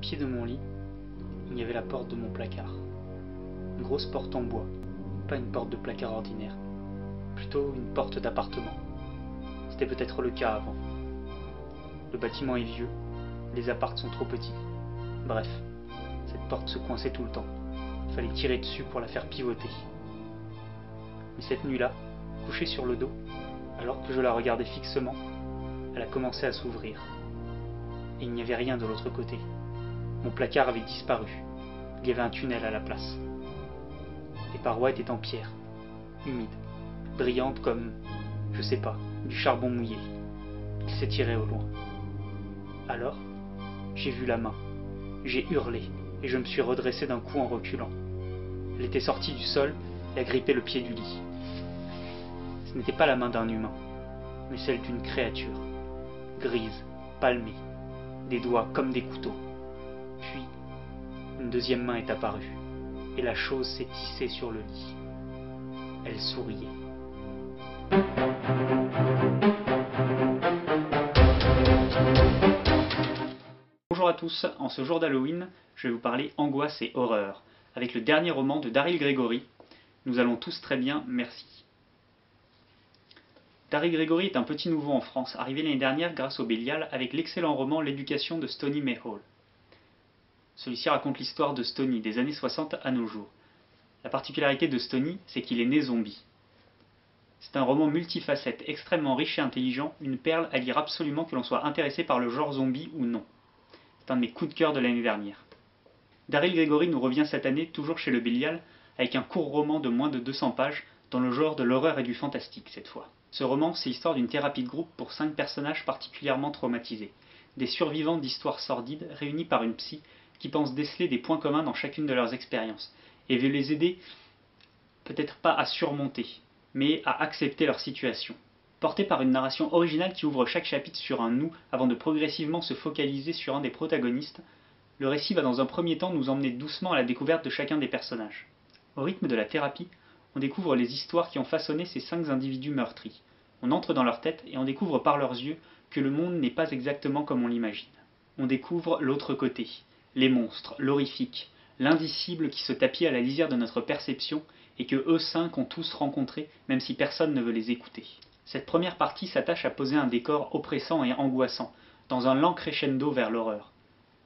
pied de mon lit, il y avait la porte de mon placard. Une grosse porte en bois, pas une porte de placard ordinaire, plutôt une porte d'appartement. C'était peut-être le cas avant. Le bâtiment est vieux, les apparts sont trop petits. Bref, cette porte se coinçait tout le temps. Il fallait tirer dessus pour la faire pivoter. Mais cette nuit-là, couchée sur le dos, alors que je la regardais fixement, elle a commencé à s'ouvrir. Et il n'y avait rien de l'autre côté. Mon placard avait disparu. Il y avait un tunnel à la place. Les parois étaient en pierre, humides, brillantes comme, je sais pas, du charbon mouillé. Il s'étirait au loin. Alors, j'ai vu la main. J'ai hurlé et je me suis redressé d'un coup en reculant. Elle était sortie du sol et a grippé le pied du lit. Ce n'était pas la main d'un humain, mais celle d'une créature, grise, palmée, des doigts comme des couteaux. Puis, une deuxième main est apparue, et la chose s'est tissée sur le lit. Elle souriait. Bonjour à tous, en ce jour d'Halloween, je vais vous parler angoisse et horreur, avec le dernier roman de Daryl Gregory. Nous allons tous très bien, merci. Daryl Gregory est un petit nouveau en France, arrivé l'année dernière grâce au Bélial avec l'excellent roman L'éducation de Stony Mayhall. Celui-ci raconte l'histoire de Stony des années 60 à nos jours. La particularité de Stony, c'est qu'il est né zombie. C'est un roman multifacette, extrêmement riche et intelligent, une perle à lire absolument que l'on soit intéressé par le genre zombie ou non. C'est un de mes coups de cœur de l'année dernière. Daryl Gregory nous revient cette année, toujours chez le Bélial, avec un court roman de moins de 200 pages, dans le genre de l'horreur et du fantastique cette fois. Ce roman, c'est l'histoire d'une thérapie de groupe pour 5 personnages particulièrement traumatisés. Des survivants d'histoires sordides, réunis par une psy, qui pense déceler des points communs dans chacune de leurs expériences, et veut les aider, peut-être pas à surmonter, mais à accepter leur situation. Porté par une narration originale qui ouvre chaque chapitre sur un nous avant de progressivement se focaliser sur un des protagonistes, le récit va dans un premier temps nous emmener doucement à la découverte de chacun des personnages. Au rythme de la thérapie, on découvre les histoires qui ont façonné ces 5 individus meurtris. On entre dans leur tête et on découvre par leurs yeux que le monde n'est pas exactement comme on l'imagine. On découvre l'autre côté, les monstres, l'horrifique, l'indicible qui se tapit à la lisière de notre perception et que eux 5 ont tous rencontré, même si personne ne veut les écouter. Cette première partie s'attache à poser un décor oppressant et angoissant, dans un lent crescendo vers l'horreur.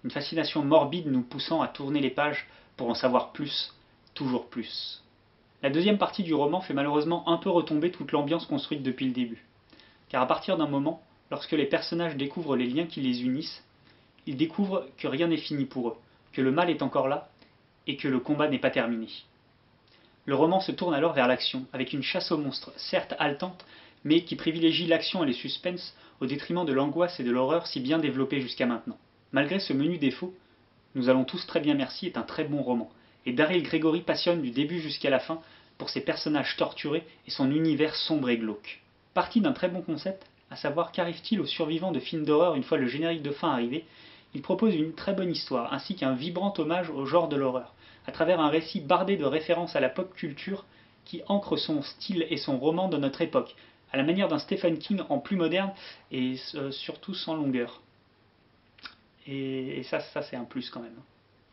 Une fascination morbide nous poussant à tourner les pages pour en savoir plus, toujours plus. La deuxième partie du roman fait malheureusement un peu retomber toute l'ambiance construite depuis le début. Car à partir d'un moment, lorsque les personnages découvrent les liens qui les unissent, ils découvrent que rien n'est fini pour eux, que le mal est encore là, et que le combat n'est pas terminé. Le roman se tourne alors vers l'action, avec une chasse aux monstres, certes haletante, mais qui privilégie l'action et les suspens au détriment de l'angoisse et de l'horreur si bien développées jusqu'à maintenant. Malgré ce menu défaut, Nous allons tous très bien merci est un très bon roman, et Daryl Gregory passionne du début jusqu'à la fin pour ses personnages torturés et son univers sombre et glauque. Parti d'un très bon concept, à savoir qu'arrive-t-il aux survivants de films d'horreur une fois le générique de fin arrivé, il propose une très bonne histoire, ainsi qu'un vibrant hommage au genre de l'horreur, à travers un récit bardé de références à la pop culture qui ancre son style et son roman dans notre époque, à la manière d'un Stephen King en plus moderne et surtout sans longueur. Et ça c'est un plus quand même.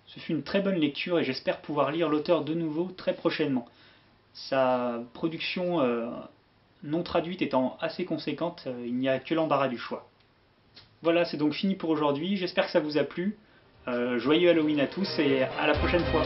Ce fut une très bonne lecture et j'espère pouvoir lire l'auteur de nouveau très prochainement. Sa production non traduite étant assez conséquente, il n'y a que l'embarras du choix. Voilà, c'est donc fini pour aujourd'hui, j'espère que ça vous a plu. Joyeux Halloween à tous et à la prochaine fois.